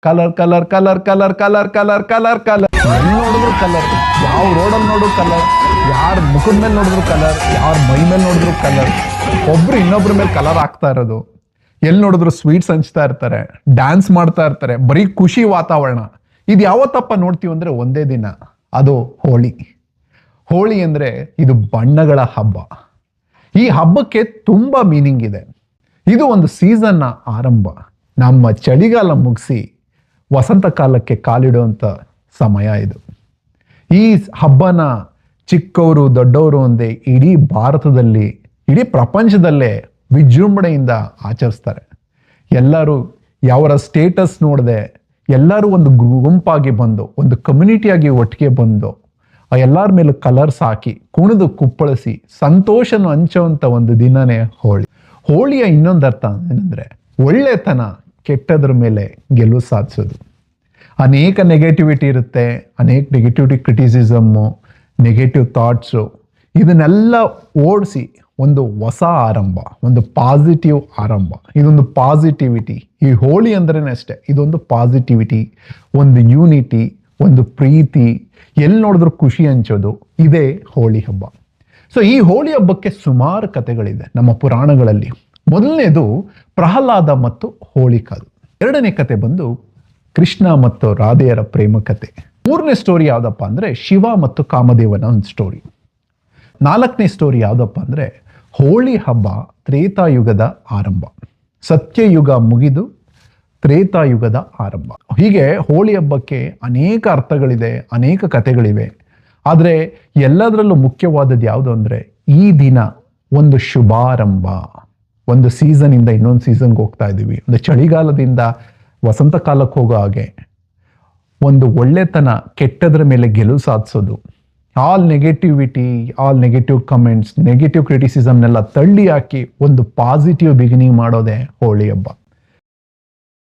Colour colour colour colour colour colour colour colour ನೋಡಿದ್ರು colour, ಯಾವ ರೋಡಲ್ಲಿ ನೋಡಿದ್ರು ಕಲರ್, ಯಾರ ಮುಖದ ಮೇಲೆ ನೋಡಿದ್ರು ಕಲರ್, ಯಾರ ಮೈ ಮೇಲೆ ನೋಡಿದ್ರು ಕಲರ್. ಒಬ್ರು ಇನ್ನೊಬ್ರ ಮೇಲೆ ಕಲರ್ ಹಾಕ್ತಾ ಇರೋದು, ಎಲ್ಲಿ ನೋಡಿದ್ರು ಸ್ವೀಟ್ಸ್ ಹಂಚ್ತಾ ಇರ್ತಾರೆ, ಡ್ಯಾನ್ಸ್ ಮಾಡ್ತಾ ಇರ್ತಾರೆ, ಬರೀ ಖುಷಿ ವಾತಾವರಣ. ಇದು ಯಾವತ್ತಪ್ಪ ನೋಡ್ತೀವಿ ಅಂದ್ರೆ ಒಂದೇ ದಿನ, ಅದು ಹೋಳಿ. ಹೋಳಿ ಅಂದ್ರೆ ಇದು ಬಣ್ಣಗಳ ಹಬ್ಬ. ಈ ಹಬ್ಬಕ್ಕೆ ತುಂಬಾ ಮೀನಿಂಗ್ ಇದೆ. ಇದು ಒಂದು ಸೀಸನ್ನ ಆರಂಭ. ನಮ್ಮ ಚಳಿಗಾಲ ಮುಗಿಸಿ ವಸಂತ ಕಾಲಕ್ಕೆ ಕಾಲಿಡುವಂಥ ಸಮಯ ಇದು. ಈ ಹಬ್ಬನ ಚಿಕ್ಕವರು ದೊಡ್ಡವರು ಒಂದೇ ಇಡೀ ಭಾರತದಲ್ಲಿ, ಇಡೀ ಪ್ರಪಂಚದಲ್ಲೇ ವಿಜೃಂಭಣೆಯಿಂದ ಆಚರಿಸ್ತಾರೆ. ಎಲ್ಲರೂ ಯಾವರ ಸ್ಟೇಟಸ್ ನೋಡದೆ ಎಲ್ಲರೂ ಒಂದು ಗುಂಪಾಗಿ ಬಂದು, ಒಂದು ಕಮ್ಯುನಿಟಿಯಾಗಿ ಒಟ್ಟಿಗೆ ಬಂದು, ಎಲ್ಲರ ಮೇಲೂ ಕಲರ್ಸ್ ಹಾಕಿ ಕುಣಿದು ಕುಪ್ಪಳಿಸಿ ಸಂತೋಷನ ಹಂಚುವಂಥ ಒಂದು ದಿನನೇ ಹೋಳಿ. ಹೋಳಿಯ ಇನ್ನೊಂದು ಅರ್ಥ ಏನಂದ್ರೆ ಒಳ್ಳೆತನ ಕೆಟ್ಟದ್ರ ಮೇಲೆ ಗೆಲುವು ಸಾಧಿಸೋದು. ಅನೇಕ ನೆಗೆಟಿವಿಟಿ ಇರುತ್ತೆ, ಅನೇಕ ನೆಗೆಟಿವಿಟಿ ಕ್ರಿಟಿಸಿಸಮ್ಮು, ನೆಗೆಟಿವ್ ಥಾಟ್ಸು, ಇದನ್ನೆಲ್ಲ ಓಡಿಸಿ ಒಂದು ಹೊಸ ಆರಂಭ, ಒಂದು ಪಾಸಿಟಿವ್ ಆರಂಭ. ಇದೊಂದು ಪಾಸಿಟಿವಿಟಿ. ಈ ಹೋಳಿ ಅಂದ್ರೇನೆ ಅಷ್ಟೇ, ಇದೊಂದು ಪಾಸಿಟಿವಿಟಿ, ಒಂದು ಯೂನಿಟಿ, ಒಂದು ಪ್ರೀತಿ, ಎಲ್ಲಿ ನೋಡಿದ್ರು ಖುಷಿ ಹಂಚೋದು, ಇದೇ ಹೋಳಿ ಹಬ್ಬ. ಸೊ ಈ ಹೋಳಿ ಹಬ್ಬಕ್ಕೆ ಸುಮಾರು ಕಥೆಗಳಿದೆ ನಮ್ಮ ಪುರಾಣಗಳಲ್ಲಿ. ಮೊದಲನೇದು ಪ್ರಹ್ಲಾದ ಮತ್ತು ಹೋಳಿಕಾದು. ಎರಡನೇ ಕತೆ ಬಂದು ಕೃಷ್ಣ ಮತ್ತು ರಾಧೆಯರ ಪ್ರೇಮ ಕತೆ. ಮೂರನೇ ಸ್ಟೋರಿ ಯಾವುದಪ್ಪ ಅಂದರೆ ಶಿವ ಮತ್ತು ಕಾಮದೇವನ ಒಂದು ಸ್ಟೋರಿ. ನಾಲ್ಕನೇ ಸ್ಟೋರಿ ಯಾವುದಪ್ಪ ಅಂದರೆ ಹೋಳಿ ಹಬ್ಬ ತ್ರೇತಾಯುಗದ ಆರಂಭ. ಸತ್ಯಯುಗ ಮುಗಿದು ತ್ರೇತಾಯುಗದ ಆರಂಭ. ಹೀಗೆ ಹೋಳಿ ಹಬ್ಬಕ್ಕೆ ಅನೇಕ ಅರ್ಥಗಳಿದೆ, ಅನೇಕ ಕಥೆಗಳಿವೆ. ಆದರೆ ಎಲ್ಲದರಲ್ಲೂ ಮುಖ್ಯವಾದದ್ದು ಯಾವುದು ಅಂದರೆ ಈ ದಿನ ಒಂದು ಶುಭಾರಂಭ. ಒಂದು ಸೀಸನಿಂದ ಇನ್ನೊಂದು ಸೀಸನ್ಗೆ ಹೋಗ್ತಾ ಇದ್ದೀವಿ. ಒಂದು ಚಳಿಗಾಲದಿಂದ ವಸಂತ ಕಾಲಕ್ಕೆ ಹೋಗೋ ಹಾಗೆ ಒಂದು ಒಳ್ಳೆತನ ಕೆಟ್ಟದ್ರ ಮೇಲೆ ಗೆಲುವು ಸಾಧಿಸೋದು. All negativity, all negative comments, negative ಕ್ರಿಟಿಸಿಸಮ್ನೆಲ್ಲ ತಳ್ಳಿ ಹಾಕಿ ಒಂದು ಪಾಸಿಟಿವ್ ಬಿಗಿನಿಂಗ್ ಮಾಡೋದೇ ಹೋಳಿ ಹಬ್ಬ.